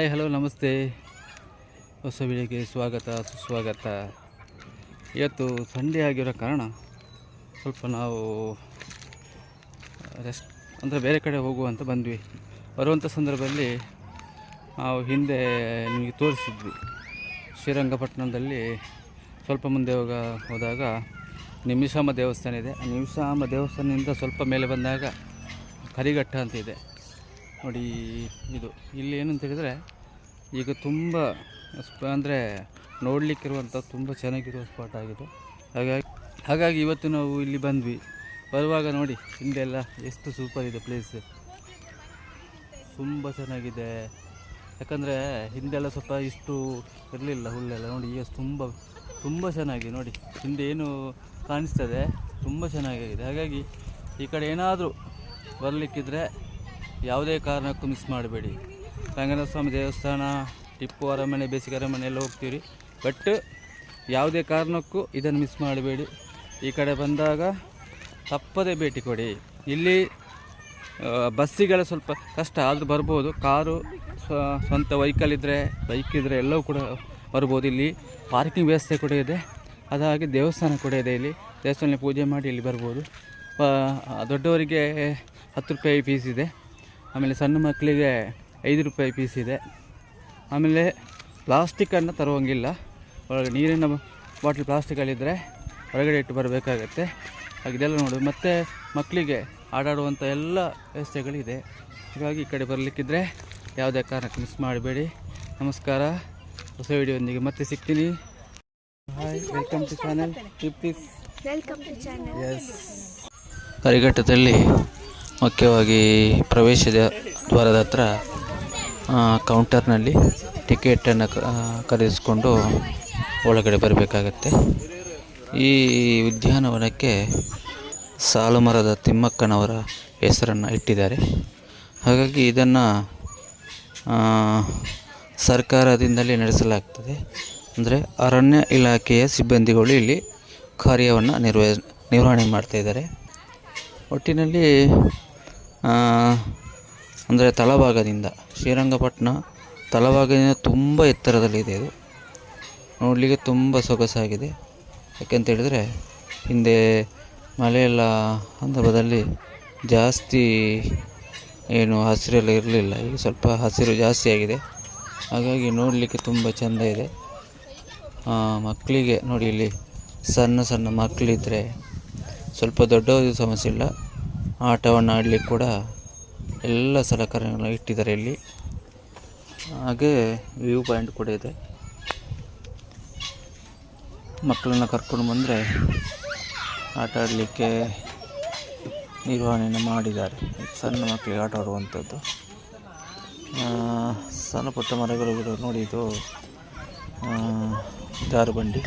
Hi hello ನಮಸ್ತೆ. ಹೊಸ ವಿಡಿಯೋಗೆ ಸ್ವಾಗತ ಸುಸ್ವಾಗತ. ಇವತ್ತು ಸಂಡೇ ಆಗಿರೋ ಕಾರಣ ಸ್ವಲ್ಪ ನಾವು ರೆಸ್ಟ್ ಅಂದರೆ ಬೇರೆ ಕಡೆ ಹೋಗುವಂತ ಬಂದ್ವಿ. ಬರುವಂಥ ಸಂದರ್ಭದಲ್ಲಿ ನಾವು ಹಿಂದೆ ನಿಮಗೆ ತೋರಿಸಿದ್ವಿ, ಶ್ರೀರಂಗಪಟ್ಟಣದಲ್ಲಿ ಸ್ವಲ್ಪ ಮುಂದೆ ಹೋದಾಗ ನಿಮಿಷಾಂಬ ದೇವಸ್ಥಾನ ಇದೆ. ಆ ನಿಮಿಷಾಂಬ ದೇವಸ್ಥಾನದಿಂದ ಸ್ವಲ್ಪ ಮೇಲೆ ಬಂದಾಗ ಕರಿಘಟ್ಟ ಅಂತ ಇದೆ ನೋಡಿ. ಇಲ್ಲಿ ಏನು ಅಂತ ಹೇಳಿದರೆ, ಈಗ ತುಂಬ ಅಂದರೆ ನೋಡಲಿಕ್ಕಿರುವಂಥ ತುಂಬ ಚೆನ್ನಾಗಿರುವ ಸ್ಪಾಟ್ ಆಗಿದೆ. ಹಾಗಾಗಿ ಇವತ್ತು ನಾವು ಇಲ್ಲಿ ಬಂದ್ವಿ. ಬರುವಾಗ ನೋಡಿ ಹಿಂದೆಲ್ಲ ಎಷ್ಟು ಸೂಪರ್ ಇದೆ ಪ್ಲೇಸ್, ತುಂಬ ಚೆನ್ನಾಗಿದೆ. ಯಾಕಂದರೆ ಹಿಂದೆಲ್ಲ ಸ್ವಲ್ಪ ಇಷ್ಟು ಇರಲಿಲ್ಲ, ಹುಲ್ಲೆಲ್ಲ ನೋಡಿ. ಈಗ ತುಂಬ ಚೆನ್ನಾಗಿದೆ ನೋಡಿ. ಹಿಂದೆ ಏನು ಕಾಣಿಸ್ತದೆ ತುಂಬ ಚೆನ್ನಾಗಿದೆ. ಹಾಗಾಗಿ ಈ ಕಡೆ ಏನಾದರೂ ಬರಲಿಕ್ಕಿದ್ರೆ ಯಾವುದೇ ಕಾರಣಕ್ಕೂ ಮಿಸ್ ಮಾಡಬೇಡಿ. ರಂಗನಾಥ ಸ್ವಾಮಿ ದೇವಸ್ಥಾನ, ಟಿಪ್ಪು ಅರಮನೆ, ಬೇಸಿಗೆ ಅರಮನೆ ಎಲ್ಲ ಹೋಗ್ತೀರಿ. ಬಟ್ ಯಾವುದೇ ಕಾರಣಕ್ಕೂ ಇದನ್ನು ಮಿಸ್ ಮಾಡಬೇಡಿ. ಈ ಕಡೆ ಬಂದಾಗ ತಪ್ಪದೇ ಭೇಟಿ ಕೊಡಿ. ಇಲ್ಲಿ ಬಸ್ಸಿಗೆಲ್ಲ ಸ್ವಲ್ಪ ಕಷ್ಟ ಆದರೂ ಬರ್ಬೋದು. ಕಾರು, ಸ್ವಂತ ಬೈಕ್ ಇದ್ದರೆ ಎಲ್ಲವೂ ಕೂಡ ಬರ್ಬೋದು. ಇಲ್ಲಿ ಪಾರ್ಕಿಂಗ್ ವ್ಯವಸ್ಥೆ ಕೂಡ ಇದೆ. ಅದಾಗಿ ದೇವಸ್ಥಾನ ಕೂಡ ಇದೆ. ಇಲ್ಲಿ ದೇವಸ್ಥಾನ ಪೂಜೆ ಮಾಡಿ ಇಲ್ಲಿ ಬರ್ಬೋದು. ದೊಡ್ಡವರಿಗೆ 10 ರೂಪಾಯಿ ಫೀಸ್ ಇದೆ. ಆಮೇಲೆ ಸಣ್ಣ ಮಕ್ಕಳಿಗೆ 5 ರೂಪಾಯಿ ಫೀಸ್ ಇದೆ. ಆಮೇಲೆ ಪ್ಲಾಸ್ಟಿಕ್ಕನ್ನು ತರುವಂಗಿಲ್ಲ. ಒಳಗೆ ನೀರಿನ ಬಾಟ್ಲ್ ಪ್ಲಾಸ್ಟಿಕಲ್ಲಿದ್ದರೆ ಹೊರಗಡೆ ಇಟ್ಟು ಬರಬೇಕಾಗತ್ತೆ. ಹಾಗಿದೆಲ್ಲ ನೋಡು. ಮತ್ತು ಮಕ್ಕಳಿಗೆ ಆಡಾಡುವಂಥ ಎಲ್ಲ ವ್ಯವಸ್ಥೆಗಳಿದೆ. ಹಾಗಾಗಿ ಈ ಕಡೆ ಬರಲಿಕ್ಕಿದ್ರೆ ಯಾವುದೇ ಕಾರಣಕ್ಕೆ ಮಿಸ್ ಮಾಡಬೇಡಿ. ನಮಸ್ಕಾರ. ಹೊಸ ವಿಡಿಯೋದೊಂದಿಗೆ ಮತ್ತೆ ಸಿಗ್ತೀನಿ. Hi, welcome to channel. Yes, ಕರಿಘಟ್ಟದಲ್ಲಿ ಮುಖ್ಯವಾಗಿ ಪ್ರವೇಶದ ದ್ವಾರದ ಹತ್ರ ಕೌಂಟರ್ನಲ್ಲಿ ಟಿಕೆಟನ್ನು ಖರೀದಿಸಿಕೊಂಡು ಒಳಗಡೆ ಬರಬೇಕಾಗತ್ತೆ. ಈ ಉದ್ಯಾನವನಕ್ಕೆ ಸಾಲುಮರದ ತಿಮ್ಮಕ್ಕನವರ ಹೆಸರನ್ನು ಇಟ್ಟಿದ್ದಾರೆ. ಹಾಗಾಗಿ ಇದನ್ನು ಸರ್ಕಾರದಿಂದಲೇ ನಡೆಸಲಾಗ್ತದೆ. ಅಂದರೆ ಅರಣ್ಯ ಇಲಾಖೆಯ ಸಿಬ್ಬಂದಿಗಳು ಇಲ್ಲಿ ಕಾರ್ಯವನ್ನು ನಿರ್ವಹಣೆ ಮಾಡ್ತಾಯಿದ್ದಾರೆ. ಒಟ್ಟಿನಲ್ಲಿ ಅಂದರೆ ತಳಭಾಗದಿಂದ, ಶ್ರೀರಂಗಪಟ್ಟಣ ತಳಭಾಗದಿಂದ ತುಂಬ ಎತ್ತರದಲ್ಲಿದೆ. ಇದು ನೋಡಲಿಕ್ಕೆ ತುಂಬ ಸೊಗಸಾಗಿದೆ. ಯಾಕೆಂತೇಳಿದರೆ ಹಿಂದೆ ಮಳೆಯೆಲ್ಲ ಸಂದರ್ಭದಲ್ಲಿ ಜಾಸ್ತಿ ಏನು ಹಸಿರೆಲ್ಲ ಇರಲಿಲ್ಲ. ಈಗ ಸ್ವಲ್ಪ ಹಸಿರು ಜಾಸ್ತಿ ಆಗಿದೆ. ಹಾಗಾಗಿ ನೋಡಲಿಕ್ಕೆ ತುಂಬ ಚೆಂದ ಇದೆ. ಮಕ್ಕಳಿಗೆ ನೋಡಿ, ಇಲ್ಲಿ ಸಣ್ಣ ಮಕ್ಕಳಿದ್ದರೆ ಸ್ವಲ್ಪ ದೊಡ್ಡವರಿಗೂ ಸಮಸ್ಯೆ ಇಲ್ಲ. ಆಟವನ್ನು ಆಡಲಿಕ್ಕೆ ಕೂಡ ಎಲ್ಲ ಸಲಕರಣೆಗಳನ್ನು ಇಟ್ಟಿದ್ದಾರೆ ಇಲ್ಲಿ. ಹಾಗೆ ವ್ಯೂ ಪಾಯಿಂಟ್ ಕೂಡ ಇದೆ. ಮಕ್ಕಳನ್ನು ಕರ್ಕೊಂಡು ಬಂದರೆ ಆಟ ಆಡಲಿಕ್ಕೆ ನಿರ್ವಹಣೆಯನ್ನು ಮಾಡಿದ್ದಾರೆ. ಸಣ್ಣ ಮಕ್ಕಳಿಗೆ ಆಟ ಆಡುವಂಥದ್ದು. ಸಣ್ಣ ಪುಟ್ಟ ಮರಗಳು ನೋಡಿ. ಇದು ಜಾರುಬಂಡಿ.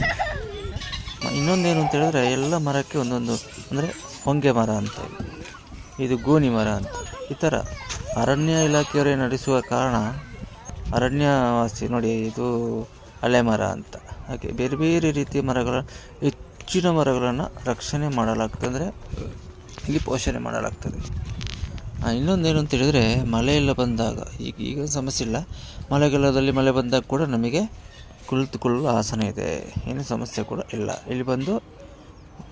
ಇನ್ನೊಂದೇನು ಅಂತ ಹೇಳಿದ್ರೆ, ಎಲ್ಲ ಮರಕ್ಕೆ ಒಂದೊಂದು, ಅಂದರೆ ಹೊಂಗೆ ಮರ ಅಂತ, ಇದು ಗೋನಿ ಮರ ಅಂತ, ಈ ಥರ ಅರಣ್ಯ ಇಲಾಖೆಯವರೇ ನಡೆಸುವ ಕಾರಣ ಅರಣ್ಯವಾಸಿ ನೋಡಿ. ಇದು ಹಳೆ ಮರ ಅಂತ. ಹಾಗೆ ಬೇರೆ ಬೇರೆ ರೀತಿಯ ಹೆಚ್ಚಿನ ಮರಗಳನ್ನು ರಕ್ಷಣೆ ಮಾಡಲಾಗ್ತದೆ, ಅಂದರೆ ಇಲ್ಲಿ ಪೋಷಣೆ ಮಾಡಲಾಗ್ತದೆ. ಇನ್ನೊಂದೇನು ಅಂತ ಹೇಳಿದರೆ, ಮಳೆಯೆಲ್ಲ ಬಂದಾಗ ಈಗ ಸಮಸ್ಯೆ ಇಲ್ಲ. ಮಳೆಗಾಲದಲ್ಲಿ ಮಳೆ ಬಂದಾಗ ಕೂಡ ನಮಗೆ ಕುಳಿತುಕೊಳ್ಳಲು ಆಸನ ಇದೆ, ಏನು ಸಮಸ್ಯೆ ಕೂಡ ಇಲ್ಲ. ಇಲ್ಲಿ ಬಂದು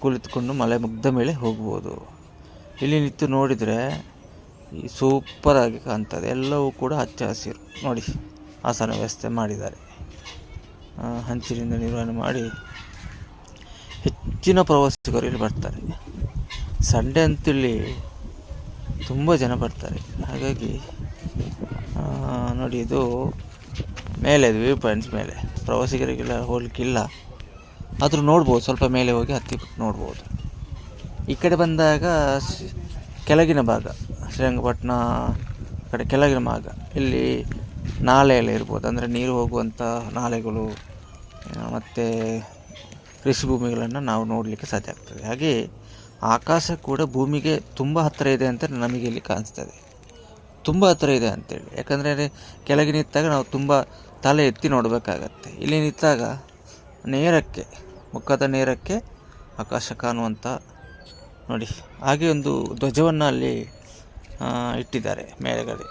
ಕುಳಿತುಕೊಂಡು ಮಳೆ ಮುಗ್ದ ಮೇಲೆ ಹೋಗ್ಬೋದು. ಇಲ್ಲಿ ನಿಂತು ನೋಡಿದರೆ ಸೂಪರಾಗಿ ಕಾಣ್ತದೆ. ಎಲ್ಲವೂ ಕೂಡ ಹಚ್ಚ ಹಸಿರು ನೋಡಿ. ಆಸನ ವ್ಯವಸ್ಥೆ ಮಾಡಿದ್ದಾರೆ. ಹಂಚಿನಿಂದ ನಿರ್ವಹಣೆ ಮಾಡಿ ಹೆಚ್ಚಿನ ಪ್ರವಾಸಿಗರು ಇಲ್ಲಿ ಬರ್ತಾರೆ. ಸಂಡೇ ಅಂತೇಳಿ ತುಂಬ ಜನ ಬರ್ತಾರೆ. ಹಾಗಾಗಿ ನೋಡಿ, ಇದು ಮೇಲೆ ವ್ಯೂ ಪಾಯಿಂಟ್ಸ್ ಮೇಲೆ ಪ್ರವಾಸಿಗರಿಗೆಲ್ಲ ಹೋಗಲಿಕ್ಕಿಲ್ಲ. ಆದರೂ ನೋಡ್ಬೋದು, ಸ್ವಲ್ಪ ಮೇಲೆ ಹೋಗಿ ಹತ್ತಿಬಿಟ್ಟು ನೋಡ್ಬೋದು. ಈ ಕಡೆ ಬಂದಾಗ ಕೆಳಗಿನ ಭಾಗ, ಶ್ರೀರಂಗಪಟ್ಟಣ ಕಡೆ ಕೆಳಗಿನ ಭಾಗ, ಇಲ್ಲಿ ನಾಲೆ ಎಲ್ಲ ಇರ್ಬೋದು. ಅಂದರೆ ನೀರು ಹೋಗುವಂಥ ನಾಲೆಗಳು ಮತ್ತು ಕೃಷಿ ಭೂಮಿಗಳನ್ನು ನಾವು ನೋಡಲಿಕ್ಕೆ ಸಾಧ್ಯ ಆಗ್ತದೆ. ಹಾಗೆ ಆಕಾಶ ಕೂಡ ಭೂಮಿಗೆ ತುಂಬ ಹತ್ತಿರ ಇದೆ ಅಂತ ನಮಗೆ ಇಲ್ಲಿ ಕಾಣಿಸ್ತದೆ. ತುಂಬ ಹತ್ತಿರ ಇದೆ ಅಂತೇಳಿ. ಯಾಕಂದರೆ ಕೆಳಗೆ ನಿಂತಾಗ ನಾವು ತುಂಬ ತಲೆ ಎತ್ತಿ ನೋಡಬೇಕಾಗತ್ತೆ. ಇಲ್ಲಿ ನಿಂತಾಗ ನೇರಕ್ಕೆ, ಮುಖದ ನೇರಕ್ಕೆ ಆಕಾಶ ಕಾಣುವಂಥ ನೋಡಿ. ಹಾಗೆ ಒಂದು ಧ್ವಜವನ್ನು ಅಲ್ಲಿ ಇಟ್ಟಿದ್ದಾರೆ ಮೇಲೆಗಡೆ.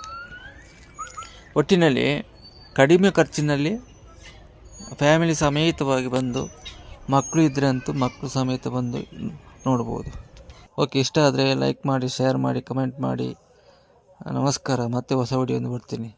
ಒಟ್ಟಿನಲ್ಲಿ ಕಡಿಮೆ ಖರ್ಚಿನಲ್ಲಿ ಫ್ಯಾಮಿಲಿ ಸಮೇತವಾಗಿ ಬಂದು, ಮಕ್ಕಳು ಇದ್ದರೆ ಅಂತೂ ಮಕ್ಕಳು ಸಮೇತ ಬಂದು ನೋಡ್ಬೋದು. ಓಕೆ, ಇಷ್ಟ ಆದರೆ ಲೈಕ್ ಮಾಡಿ, ಶೇರ್ ಮಾಡಿ, ಕಮೆಂಟ್ ಮಾಡಿ. ನಮಸ್ಕಾರ. ಮತ್ತೆ ಹೊಸ ವಿಡಿಯೋಂದು ಬರ್ತೀನಿ.